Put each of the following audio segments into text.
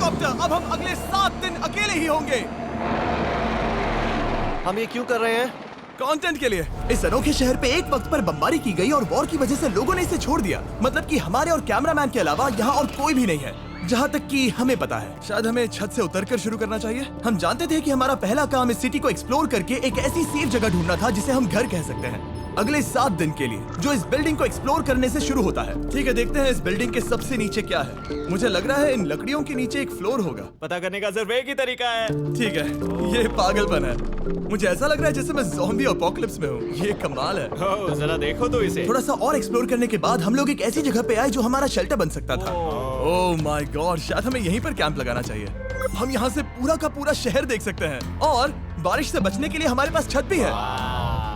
Helicopter. अब हम अगले 7 दिन अकेले ही होंगे। हम ये क्यों कर रहे हैं? कंटेंट के लिए। इस अनोखे शहर पे एक वक्त पर बमबारी की गई और वॉर की वजह से लोगों ने इसे छोड़ दिया। मतलब कि हमारे और कैमरामैन के अलावा यहाँ और कोई भी नहीं है, जहाँ तक कि हमें पता है। शायद हमें छत से उतरकर शुरू करना चाहिए। हम जानते थे कि हमारा पहला काम इस सिटी को एक्सप्लोर करके एक ऐसी सेफ जगह ढूंढना था जिसे हम घर कह सकते हैं, अगले 7 दिन के लिए, जो इस बिल्डिंग को एक्सप्लोर करने से शुरू होता है। ठीक है, देखते हैं इस बिल्डिंग के सबसे नीचे क्या है। मुझे लग रहा है इन लकड़ियों के नीचे एक फ्लोर होगा। पता करने का सिर्फ एक ही तरीका है। ठीक है, ये पागलपन है। मुझे ऐसा लग रहा है जैसे मैं ज़ॉम्बी अपोकलिप्स में हूँ। ये कमाल है। ओह, जरा देखो तो इसे। थोड़ा सा और एक्सप्लोर करने के बाद हम लोग एक ऐसी जगह पे आए जो हमारा शेल्टर बन सकता था। ओह माय गॉड, शायद हमें यहीं पर कैंप लगाना चाहिए। हम यहाँ से पूरा का पूरा शहर देख सकते हैं और बारिश से बचने के लिए हमारे पास छत भी है।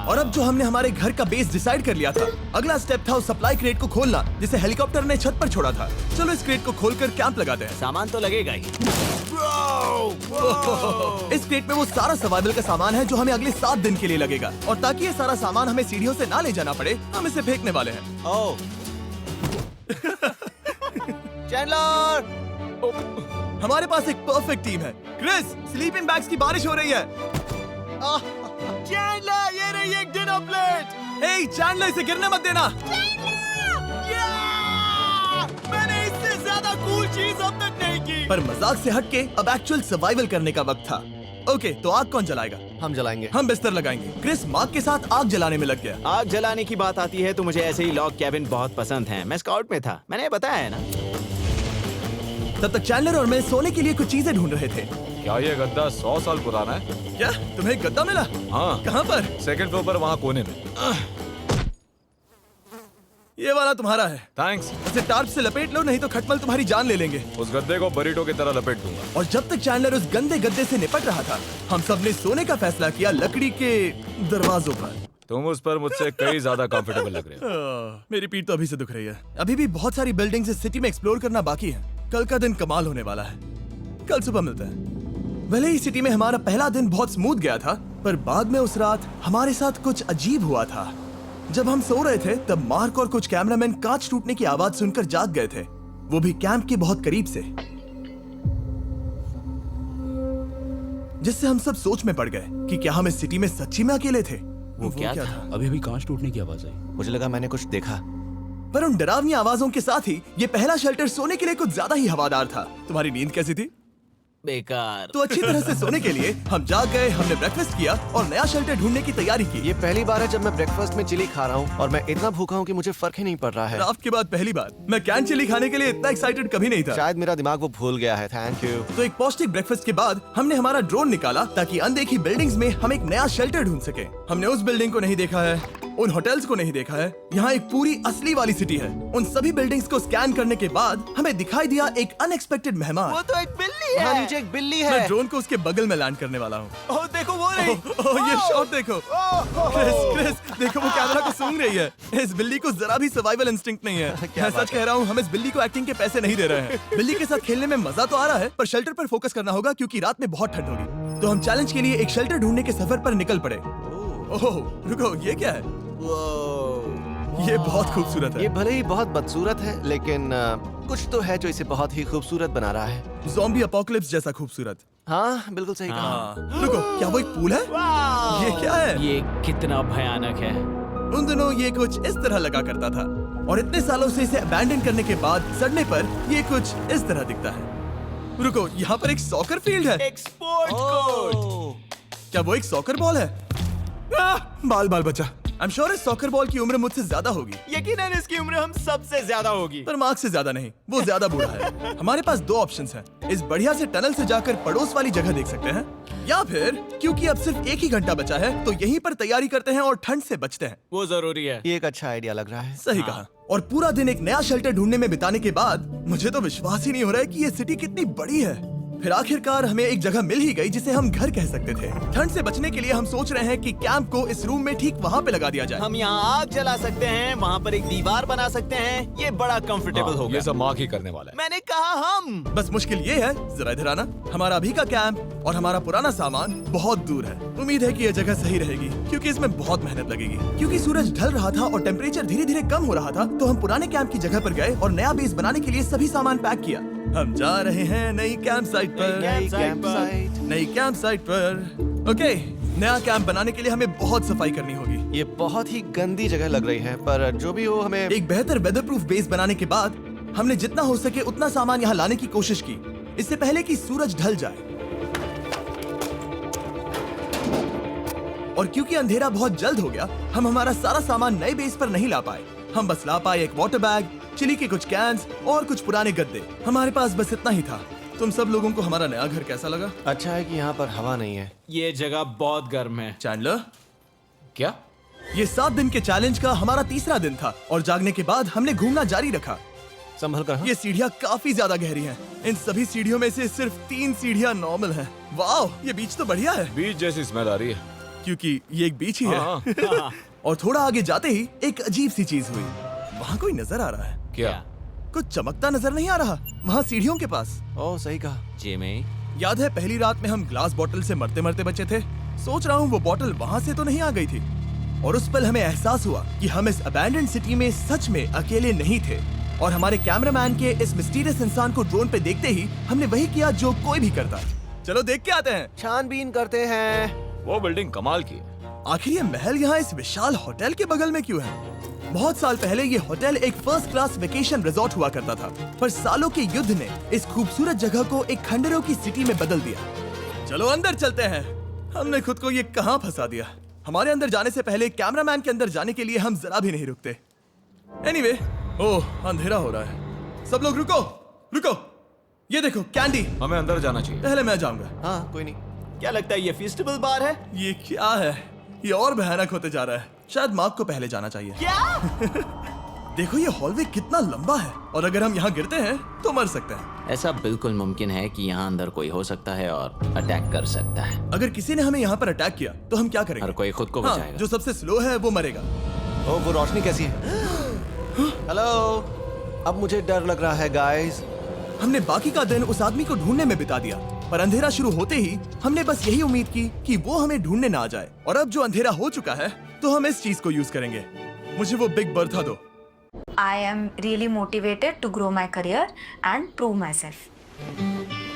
और अब जो हमने हमारे घर का बेस डिसाइड कर लिया था, अगला स्टेप था उस सप्लाई क्रेट को खोलना जिसे हेलीकॉप्टर ने छत पर छोड़ा था। चलो इस क्रेट को खोलकर कैंप लगाते हैं। सामान तो लगेगा ही। इस क्रेट में वो सारा सर्वाइवल का सामान है जो हमें अगले 7 दिन के लिए लगेगा। और ताकि ये सारा सामान हमें सीढ़ियों से ना ले जाना पड़े, हम इसे फेंकने वाले हैं। ओह, चैंडलर! हमारे पास एक परफेक्ट टीम है। क्रिस, स्लीपिंग बैग्स की बारिश हो रही है। चैंडलर, ये रही एक डिनर प्लेट। हे चैंडलर, इसे गिरने मत देना। मैंने इससे ज्यादा कूल चीज अब तक नहीं की। पर मजाक से हटके अब एक्चुअल सर्वाइवल करने का वक्त था। ओके, तो आग कौन जलाएगा? हम जलाएंगे। हम बिस्तर लगाएंगे। क्रिस मार्क के साथ आग जलाने में लग गया। आग जलाने की बात आती है तो मुझे ऐसे ही लॉग कैबिन बहुत पसंद है। मैं स्काउट में था, मैंने बताया है ना। तब तक चैंडलर और मैं सोने के लिए कुछ चीजें ढूंढ रहे थे। क्या ये गद्दा 100 साल पुराना है? क्या तुम्हें एक गद्दा मिला? हाँ। कहाँ पर? सेकंड फ्लोर पर, वहाँ कोने में। ये वाला तुम्हारा है। थैंक्स। इसे टार्प से लपेट लो, नहीं तो खटमल तुम्हारी जान ले लेंगे। उस गद्दे को बरीटो की तरह लपेट दूंगा। और जब तक चैंडलर उस गंदे गद्दे से निपट रहा था, हम सब ने सोने का फैसला किया लकड़ी के दरवाजों पर। तुम उस पर मुझसे कई ज्यादा कंफर्टेबल लग रहे हो। मेरी पीठ तो अभी से दुख रही है। अभी भी बहुत सारी बिल्डिंग्स इस सिटी में एक्सप्लोर करना बाकी है। कल का दिन कमाल होने वाला है। कल सुबह मिलते हैं। भले ही सिटी में हमारा पहला दिन बहुत स्मूथ गया था, पर बाद में उस रात हमारे साथ कुछ अजीब हुआ था। जब हम सो रहे थे तब मार्क और कुछ कैमरामैन कांच टूटने की आवाज सुनकर जाग गए थे, वो भी कैंप के बहुत करीब से, जिससे हम सब सोच में पड़ गए कि क्या हम इस सिटी में सच्ची में अकेले थे। वो क्या था? अभी अभी कांच टूटने की आवाज आई। मुझे लगा मैंने कुछ देखा। पर उन डरावनी आवाजों के साथ ही ये पहला शेल्टर सोने के लिए कुछ ज्यादा ही हवादार था। तुम्हारी नींद कैसी थी? बेकार। तो अच्छी तरह से सोने के लिए हम जाग गए, हमने ब्रेकफास्ट किया और नया शेल्टर ढूंढने की तैयारी की। ये पहली बार है जब मैं ब्रेकफास्ट में चिली खा रहा हूँ और मैं इतना भूखा हूँ कि मुझे फर्क ही नहीं पड़ रहा है। राफ्ट के बाद पहली बार। मैं कैन चिली खाने के लिए इतना एक्साइटेड कभी नहीं था। शायद मेरा दिमाग वो भूल गया है। Thank you. तो एक पौष्टिक ब्रेकफास्ट के बाद हमने हमारा ड्रोन निकाला ताकि अनदेखी बिल्डिंग्स में हम एक नया शेल्टर ढूंढ सके। हमने उस बिल्डिंग को नहीं देखा है, उन होटल्स को नहीं देखा है। यहाँ एक पूरी असली वाली सिटी है। उन सभी बिल्डिंग्स को स्कैन करने के बाद हमें दिखाई दिया एक अनएक्सपेक्टेड मेहमान। वो तो एक बिल्ली हाँ, है। नीचे एक बिल्ली मैं है। ड्रोन को उसके बगल में लैंड करने वाला हूँ। ओह, देखो वो रही। ये शॉट देखो। क्रिस, देखो वो कैमरा को सूंघ रही है। इस बिल्ली को जरा भी सर्वाइवल इंस्टिंक्ट नहीं है। मैं सच कह रहा हूँ, हम इस बिल्ली को एक्टिंग के पैसे नहीं दे रहे हैं। बिल्ली के साथ खेलने में मजा तो आ रहा है, पर शेल्टर पर फोकस करना होगा क्योंकि रात में बहुत ठंड होगी। तो हम चैलेंज के लिए एक शेल्टर ढूंढने के सफर पर निकल पड़े। ओह रुको, ये क्या है? ये बहुत खूबसूरत है। ये भले ही बहुत बदसूरत है, लेकिन कुछ तो है जो इसे बहुत ही खूबसूरत बना रहा है। ज़ॉम्बी अपोकलिप्स जैसा खूबसूरत। हाँ, बिल्कुल सही कहा। हाँ। रुको, क्या वो एक पूल है? ये क्या है? ये कितना भयानक है। उन दिनों ये कुछ इस तरह लगा करता था और इतने सालों से इसे अबैंडन करने के बाद सड़ने पर ये कुछ इस तरह दिखता है। रुको, यहाँ पर एक सॉकर फील्ड है। एक स्पोर्ट्स कोर्ट। क्या वो एक सॉकर बॉल है? बाल बाल बचा। I'm sure इस सॉकर बॉल की उम्र मुझसे ज्यादा होगी। यकीनन इसकी उम्र हम सबसे ज्यादा होगी। पर मार्क से ज्यादा नहीं, वो ज्यादा बूढ़ा है। हमारे पास 2 ऑप्शंस हैं। इस बढ़िया से टनल से जाकर पड़ोस वाली जगह देख सकते हैं, या फिर क्योंकि अब सिर्फ 1 ही घंटा बचा है तो यहीं पर तैयारी करते हैं और ठंड से बचते हैं। वो जरूरी है। ये एक अच्छा आइडिया लग रहा है। सही कहा। और पूरा दिन एक नया शेल्टर ढूंढने में बिताने के बाद मुझे तो विश्वास ही नहीं हो रहा है कि ये सिटी कितनी बड़ी है। फिर आखिरकार हमें एक जगह मिल ही गई जिसे हम घर कह सकते थे। ठंड से बचने के लिए हम सोच रहे हैं कि कैंप को इस रूम में ठीक वहाँ पे लगा दिया जाए। हम यहाँ आग जला सकते हैं, वहाँ पर एक दीवार बना सकते हैं। ये बड़ा कंफर्टेबल होगा। ये सब मार्क ही करने वाला है। मैंने कहा हम। बस मुश्किल ये है, जरा इधर आना, हमारा अभी का कैंप और हमारा पुराना सामान बहुत दूर है। उम्मीद है कि यह जगह सही रहेगी क्योंकि इसमें बहुत मेहनत लगेगी। क्योंकि सूरज ढल रहा था और टेम्परेचर धीरे धीरे कम हो रहा था, तो हम पुराने कैंप की जगह पर गए और नया बेस बनाने के लिए सभी सामान पैक किया। हम जा रहे हैं नई कैंप साइट पर। नई कैंप साइट। नई कैंप साइट पर। ओके, नया कैंप बनाने के लिए हमें बहुत सफाई करनी होगी। ये बहुत ही गंदी जगह लग रही है, पर जो भी हो हमें एक बेहतर वेदरप्रूफ बेस बनाने के बाद हमने जितना हो सके उतना सामान यहाँ लाने की कोशिश की, इससे पहले कि सूरज ढल जाए। और क्योंकि अंधेरा बहुत जल्द हो गया, हम हमारा सारा सामान नए बेस पर नहीं ला पाए। हम बस ला पाए एक वाटर बैग, चिली के कुछ कैंस और कुछ पुराने गद्दे। हमारे पास बस इतना ही था। तुम सब लोगों को हमारा नया घर कैसा लगा? अच्छा है कि यहाँ पर हवा नहीं है। ये जगह बहुत गर्म है। चैंडलर, क्या? ये 7 दिन के चैलेंज का हमारा तीसरा दिन था और जागने के बाद हमने घूमना जारी रखा। संभल कर हाँ? ये सीढ़ियाँ काफी ज्यादा गहरी हैं। इन सभी सीढ़ियों में से सिर्फ 3 सीढ़ियाँ नॉर्मल हैं। वाह, ये बीच तो बढ़िया है, बीच जैसी स्मेल आ रही है। क्योंकि ये एक बीच ही हाँ। है। और थोड़ा आगे जाते ही एक अजीब सी चीज हुई। वहाँ कोई नजर आ रहा है। क्या? कुछ चमकता नजर नहीं आ रहा वहाँ सीढ़ियों के पास। ओह सही कहा। जिमी, याद है पहली रात में हम ग्लास बॉटल से मरते मरते बचे थे? सोच रहा हूँ वो बॉटल वहाँ से तो नहीं आ गई थी। और उस पल हमें एहसास हुआ कि हम इस अबैंडन्ड सिटी में सच में अकेले नहीं थे। और हमारे कैमरामैन के इस मिस्टीरियस इंसान को ड्रोन पे देखते ही हमने वही किया जो कोई भी करता। चलो देख के आते हैं। छानबीन करते हैं। वो बिल्डिंग कमाल की है। आखिर ये महल यहाँ इस विशाल होटल के बगल में क्यों है? बहुत साल पहले ये होटल एक फर्स्ट क्लास वेकेशन रिजॉर्ट हुआ करता था, पर सालों के युद्ध ने इस खूबसूरत जगह को एक खंडरों की सिटी में बदल दिया। चलो अंदर चलते हैं। हमने खुद को ये कहाँ फंसा दिया। हमारे अंदर जाने से पहले कैमरामैन के अंदर जाने के लिए हम जरा भी नहीं रुकते। एनीवे, ओह अंधेरा हो रहा है। सब लोग रुको, रुको। ये देखो कैंडी। हमें अंदर जाना चाहिए। पहले मैं जाऊंगा। हाँ कोई नहीं। क्या लगता है ये फेस्टिवल बार है? ये क्या है? ये और भयानक होते जा रहा है। शायद मार्क को पहले जाना चाहिए। क्या? देखो ये हॉलवे कितना लंबा है और अगर हम यहाँ गिरते हैं तो मर सकते हैं। ऐसा बिल्कुल मुमकिन है कि यहाँ अंदर कोई हो सकता है और अटैक कर सकता है। अगर किसी ने हमें यहाँ पर अटैक किया तो हम क्या करेंगे? हर कोई खुद को हाँ, बचाएगा। जो सबसे स्लो है वो मरेगा। ओह वो रोशनी कैसी है? हेलो, अब मुझे डर लग रहा है गाइस। हमने बाकी का दिन उस आदमी को ढूंढने में बिता दिया, पर अंधेरा शुरू होते ही हमने बस यही उम्मीद की कि वो हमें ढूंढने ना आ जाए। और अब जो अंधेरा हो चुका है तो हम इस चीज को यूज करेंगे। मुझे वो बिग बर्था दो। I am really motivated to grow my career and prove myself.